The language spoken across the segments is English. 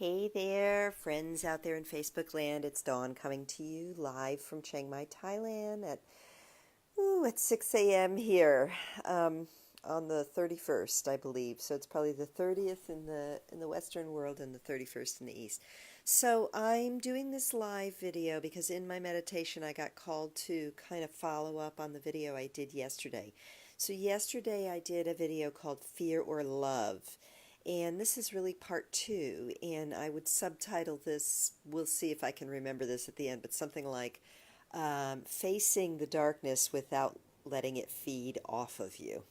Hey there, friends out there in Facebook land. It's Dawn coming to you live from Chiang Mai, Thailand at 6 a.m. here on the 31st, I believe. So it's probably the 30th in the Western world and the 31st in the East. So I'm doing this live video because in my meditation I got called to kind of follow up on the video I did yesterday. So yesterday I did a video called Fear or Love. And this is really part two, and I would subtitle this, we'll see if I can remember this at the end, but something like Facing the Darkness Without Letting It Feed Off of You.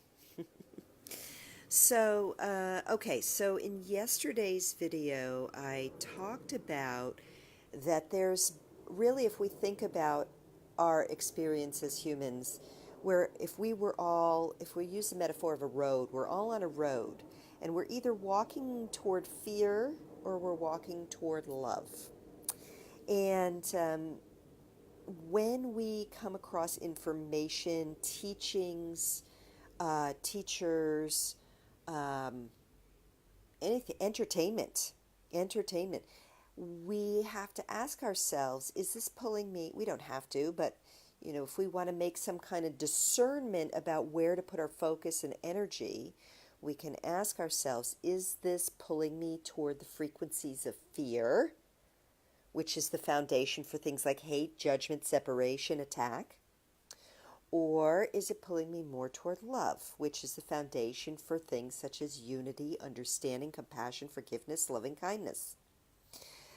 So in yesterday's video, I talked about that there's really, if we think about our experience as humans, where if we use the metaphor of a road, we're all on a road, and we're either walking toward fear or we're walking toward love. And when we come across information, teachings, teachers, anything, entertainment, we have to ask ourselves, is this pulling me? We don't have to, but if we want to make some kind of discernment about where to put our focus and energy, we can ask ourselves, is this pulling me toward the frequencies of fear, which is the foundation for things like hate, judgment, separation, attack? Or is it pulling me more toward love, which is the foundation for things such as unity, understanding, compassion, forgiveness, loving kindness?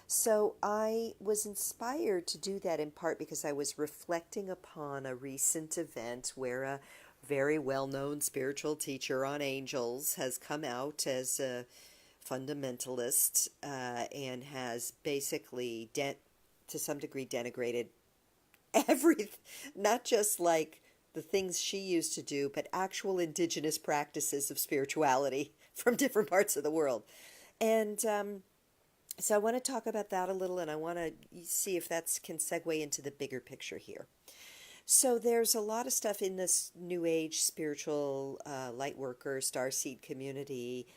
So I was inspired to do that in part because I was reflecting upon a recent event where a very well-known spiritual teacher on angels has come out as a fundamentalist and has basically, to some degree, denigrated everything, not just like the things she used to do, but actual indigenous practices of spirituality from different parts of the world. And so I want to talk about that a little, and I want to see if that can segue into the bigger picture here. So there's a lot of stuff in this New Age spiritual light worker, starseed community.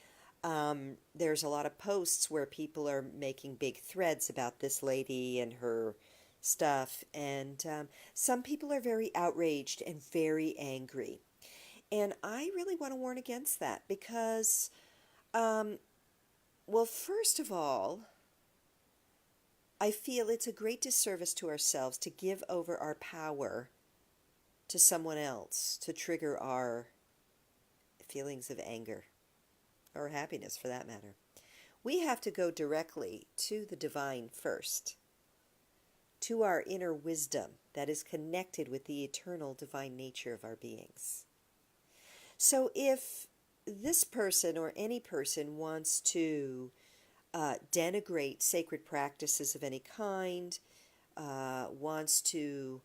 There's a lot of posts where people are making big threads about this lady and her stuff. And some people are very outraged and very angry. And I really want to warn against that because, well, first of all, I feel it's a great disservice to ourselves to give over our power to someone else to trigger our feelings of anger or happiness, for that matter. We have to go directly to the divine first, to our inner wisdom that is connected with the eternal divine nature of our beings. So if this person or any person wants to denigrate sacred practices of any kind, wants to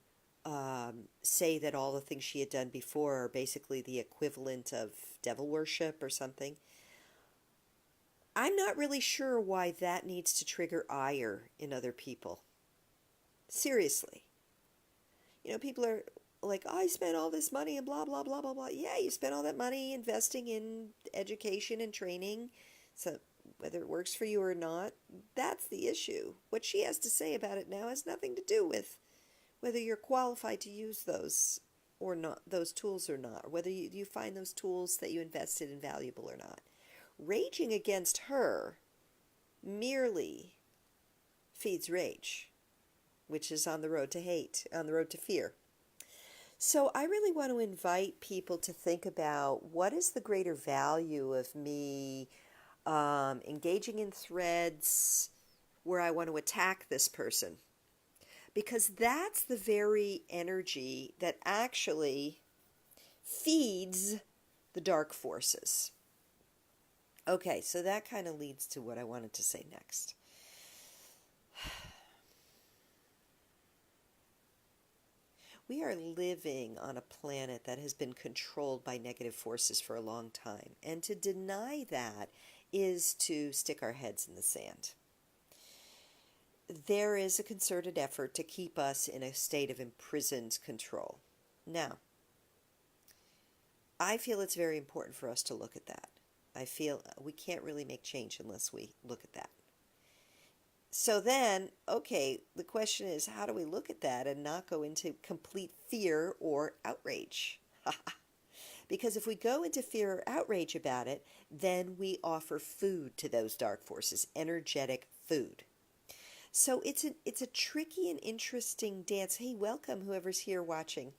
say that all the things she had done before are basically the equivalent of devil worship or something, I'm not really sure why that needs to trigger ire in other people. Seriously. People are like, I spent all this money and blah, blah, blah, blah, blah. Yeah, you spent all that money investing in education and training. So whether it works for you or not, that's the issue. What she has to say about it now has nothing to do with whether you're qualified to use those or not, those tools or not, or whether you find those tools that you invested in valuable or not. Raging against her merely feeds rage, which is on the road to hate, on the road to fear. So I really want to invite people to think about what is the greater value of me engaging in threads where I want to attack this person. Because that's the very energy that actually feeds the dark forces. Okay, so that kind of leads to what I wanted to say next. We are living on a planet that has been controlled by negative forces for a long time. And to deny that is to stick our heads in the sand. There is a concerted effort to keep us in a state of imprisoned control. Now, I feel it's very important for us to look at that. I feel we can't really make change unless we look at that. So then, okay, the question is, how do we look at that and not go into complete fear or outrage? Because if we go into fear or outrage about it, then we offer food to those dark forces, energetic food. So it's a tricky and interesting dance. Hey, welcome whoever's here watching.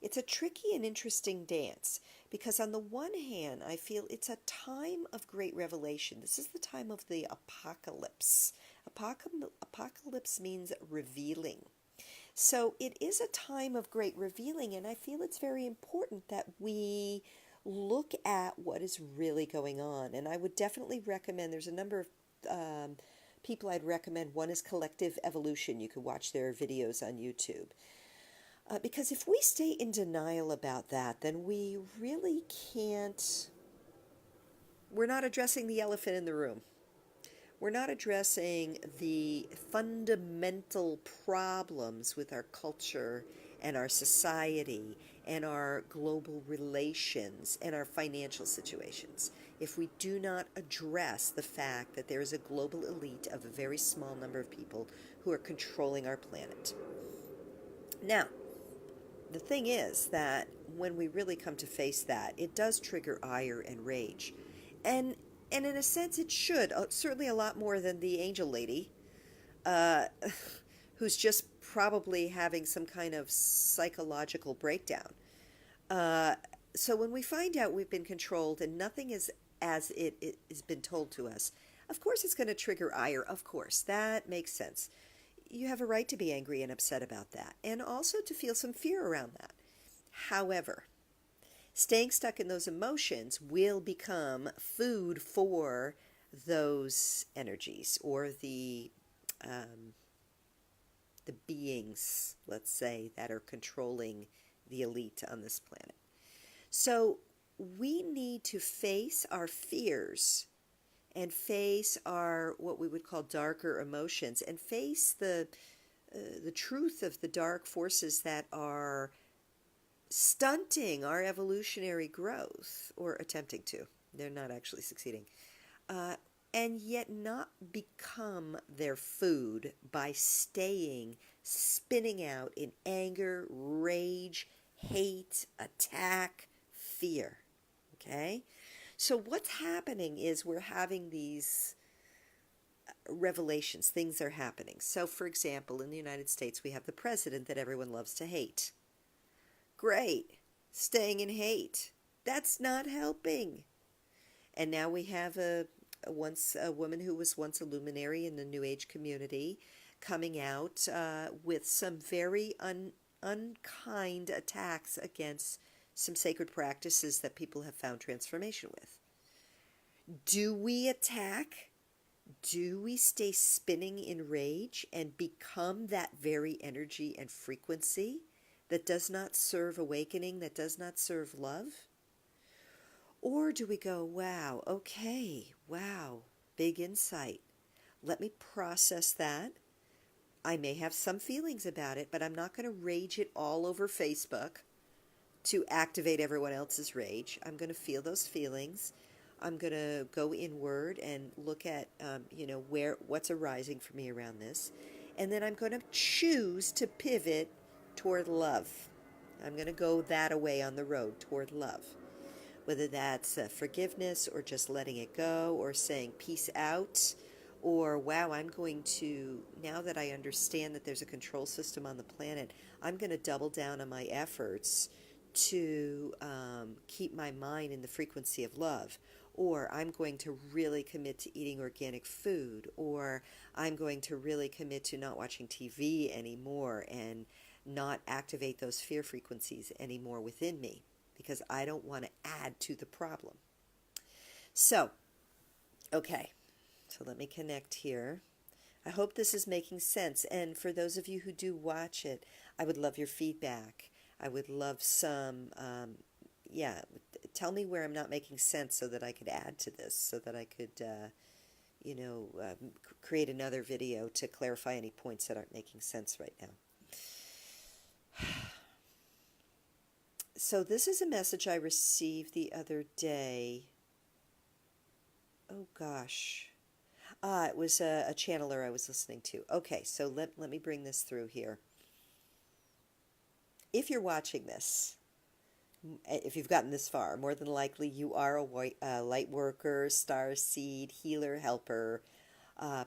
It's a tricky and interesting dance because on the one hand, I feel it's a time of great revelation. This is the time of the apocalypse. Apocalypse means revealing. So it is a time of great revealing, and I feel it's very important that we look at what is really going on. And I would definitely recommend, there's a number of people I'd recommend. One is Collective Evolution. You can watch their videos on YouTube. Because if we stay in denial about that, then we really can't, we're not addressing the elephant in the room. We're not addressing the fundamental problems with our culture and our society and our global relations and our financial situations if we do not address the fact that there is a global elite of a very small number of people who are controlling our planet. Now, the thing is that when we really come to face that, it does trigger ire and rage. And and in a sense it should, certainly a lot more than the angel lady, uh, who's just probably having some kind of psychological breakdown. Uh, so when we find out we've been controlled and nothing is as it has been told to us, of course it's going to trigger ire. Of course, that makes sense. You have a right to be angry and upset about that, and also to feel some fear around that. However, staying stuck in those emotions will become food for those energies or the beings, let's say, that are controlling the elite on this planet. So we need to face our fears and face our what we would call darker emotions and face the truth of the dark forces that are stunting our evolutionary growth, or attempting to. They're not actually succeeding. Uh, and yet not become their food by staying spinning out in anger, rage, hate, attack, fear. Okay? So what's happening is we're having these revelations, things are happening. So, for example, in the United States, we have the president that everyone loves to hate. Great. Staying in hate. That's not helping. And now we have a woman who was once a luminary in the New Age community coming out with some very unkind attacks against some sacred practices that people have found transformation with. Do we attack? Do we stay spinning in rage and become that very energy and frequency that does not serve awakening, that does not serve love? Or do we go, wow, okay, wow, big insight. Let me process that. I may have some feelings about it, but I'm not going to rage it all over Facebook to activate everyone else's rage. I'm going to feel those feelings. I'm going to go inward and look at, what's arising for me around this. And then I'm going to choose to pivot toward love. I'm going to go that away on the road toward love. Whether that's forgiveness or just letting it go or saying peace out, or wow, I'm going to, now that I understand that there's a control system on the planet, I'm going to double down on my efforts to keep my mind in the frequency of love. Or I'm going to really commit to eating organic food. Or I'm going to really commit to not watching TV anymore and not activate those fear frequencies anymore within me, because I don't want to add to the problem. So, okay, so let me connect here. I hope this is making sense. And for those of you who do watch it, I would love your feedback. I would love some, tell me where I'm not making sense so that I could add to this, so that I could, create another video to clarify any points that aren't making sense right now. So this is a message I received the other day. Oh gosh. It was a channeler I was listening to. Okay, so let me bring this through here. If you're watching this, if you've gotten this far, more than likely you are a light worker, star seed, healer, helper,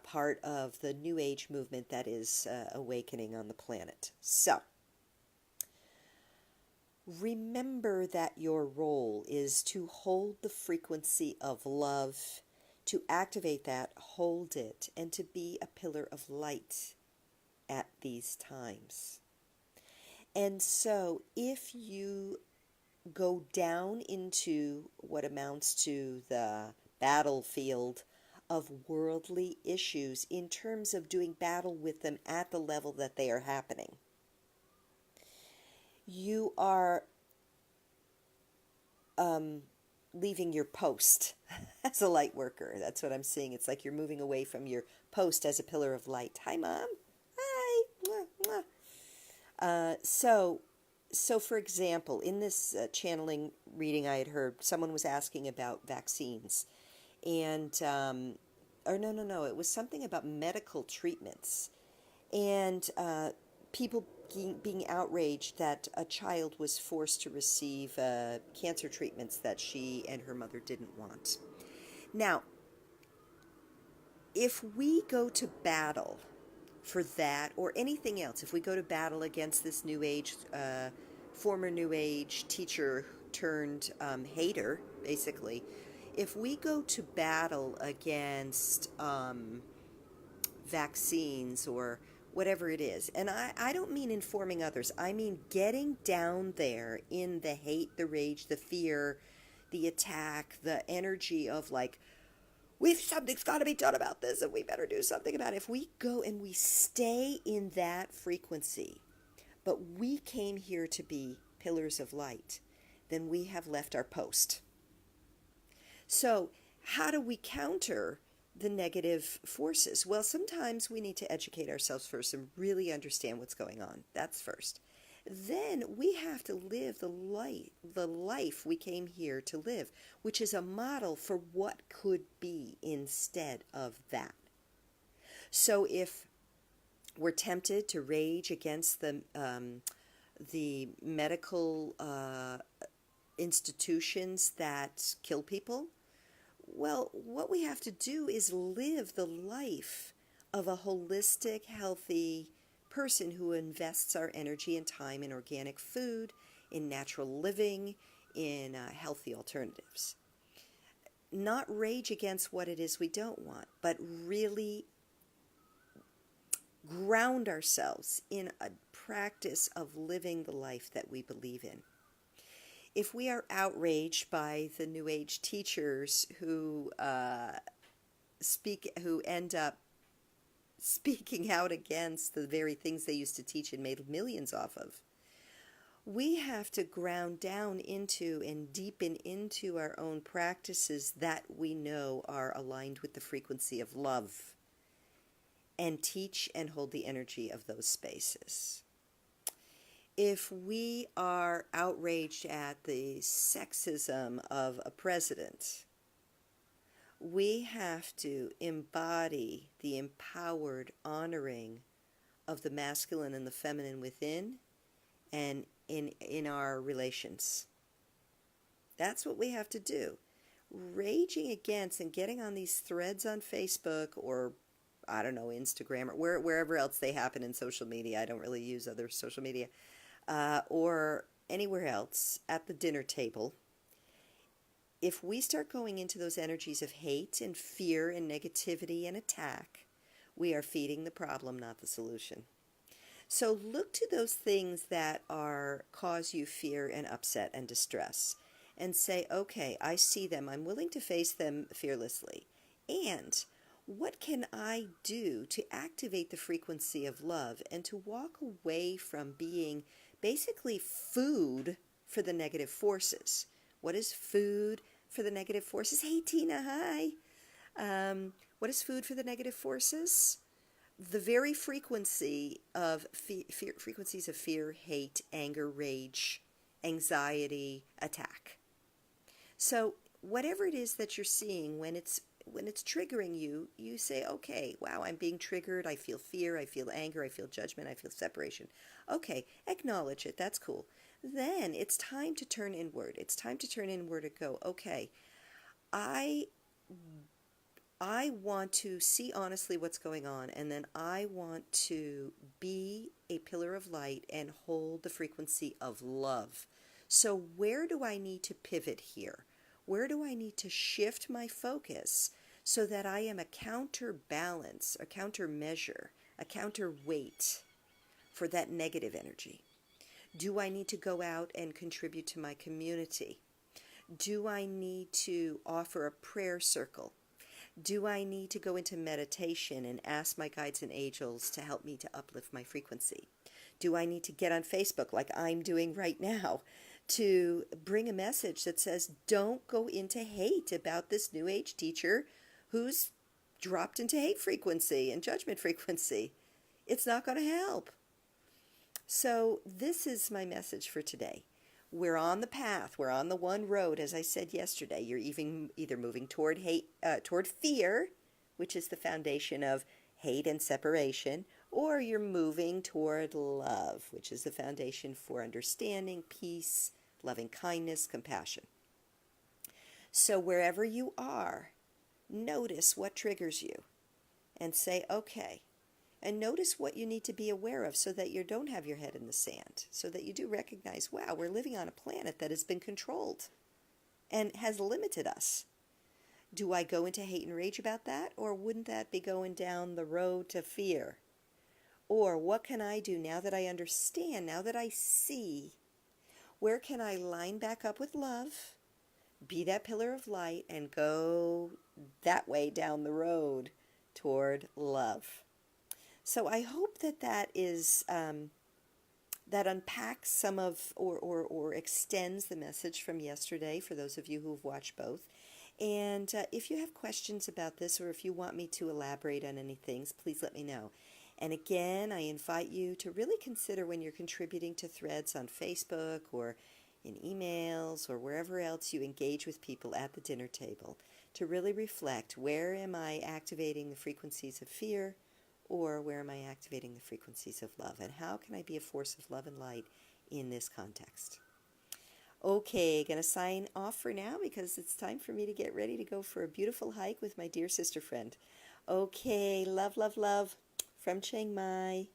part of the New Age movement that is awakening on the planet. So, remember that your role is to hold the frequency of love, to activate that, hold it, and to be a pillar of light at these times. And so, if you go down into what amounts to the battlefield of worldly issues in terms of doing battle with them at the level that they are happening, you are leaving your post as a light worker. That's what I'm seeing. It's like you're moving away from your post as a pillar of light. Hi, Mom. Hi. Mwah, mwah. So for example, in this channeling reading I had heard, someone was asking about vaccines. And, or no, it was something about medical treatments. And people being outraged that a child was forced to receive cancer treatments that she and her mother didn't want. Now, if we go to battle for that or anything else, if we go to battle against this New Age, former New Age teacher turned hater, basically, if we go to battle against vaccines or whatever it is, and I don't mean informing others, I mean getting down there in the hate, the rage, the fear, the attack, the energy of like, something's got to be done about this and we better do something about it. If we go and we stay in that frequency, but we came here to be pillars of light, then we have left our post. So how do we counter the negative forces? Well, sometimes we need to educate ourselves first and really understand what's going on. That's first. Then we have to live the life we came here to live, which is a model for what could be instead of that. So if we're tempted to rage against the medical institutions that kill people, well, what we have to do is live the life of a holistic, healthy person who invests our energy and time in organic food, in natural living, in healthy alternatives. Not rage against what it is we don't want, but really ground ourselves in a practice of living the life that we believe in. If we are outraged by the New Age teachers who end up speaking out against the very things they used to teach and made millions off of, we have to ground down into and deepen into our own practices that we know are aligned with the frequency of love, and teach and hold the energy of those spaces. If we are outraged at the sexism of a president, we have to embody the empowered honoring of the masculine and the feminine within and in our relations. That's what we have to do. Raging against and getting on these threads on Facebook or, I don't know, Instagram or wherever else they happen in social media. I don't really use other social media. Or anywhere else at the dinner table, if we start going into those energies of hate and fear and negativity and attack, we are feeding the problem, not the solution. So look to those things that cause you fear and upset and distress and say, okay, I see them. I'm willing to face them fearlessly. And what can I do to activate the frequency of love and to walk away from being basically food for the negative forces? What is food for the negative forces? Hey, Tina, hi. What is food for the negative forces? The very frequency of frequencies of fear, hate, anger, rage, anxiety, attack. So whatever it is that you're seeing when when it's triggering you, you say, okay, wow, I'm being triggered. I feel fear. I feel anger. I feel judgment. I feel separation. Okay, acknowledge it. That's cool. Then it's time to turn inward. It's time to turn inward and go, okay, I want to see honestly what's going on, and then I want to be a pillar of light and hold the frequency of love. So where do I need to pivot here? Where do I need to shift my focus so that I am a counterbalance, a countermeasure, a counterweight for that negative energy? Do I need to go out and contribute to my community? Do I need to offer a prayer circle? Do I need to go into meditation and ask my guides and angels to help me to uplift my frequency? Do I need to get on Facebook like I'm doing right now to bring a message that says, don't go into hate about this New Age teacher who's dropped into hate frequency and judgment frequency? It's not going to help. So this is my message for today. We're on the path. We're on the one road. As I said yesterday, you're either moving toward toward fear, which is the foundation of hate and separation, or you're moving toward love, which is the foundation for understanding, peace, loving kindness, compassion. So wherever you are, notice what triggers you and say, okay. And notice what you need to be aware of so that you don't have your head in the sand, so that you do recognize, wow, we're living on a planet that has been controlled and has limited us. Do I go into hate and rage about that, or wouldn't that be going down the road to fear? Or what can I do now that I understand, now that I see? Where can I line back up with love, be that pillar of light, and go that way down the road toward love? So I hope that is that unpacks some of or extends the message from yesterday for those of you who have watched both. And if you have questions about this, or if you want me to elaborate on any things, please let me know. And again, I invite you to really consider, when you're contributing to threads on Facebook or in emails or wherever else you engage with people at the dinner table, to really reflect, where am I activating the frequencies of fear, or where am I activating the frequencies of love? And how can I be a force of love and light in this context? Okay, going to sign off for now because it's time for me to get ready to go for a beautiful hike with my dear sister friend. Okay, love, love, love from Chiang Mai.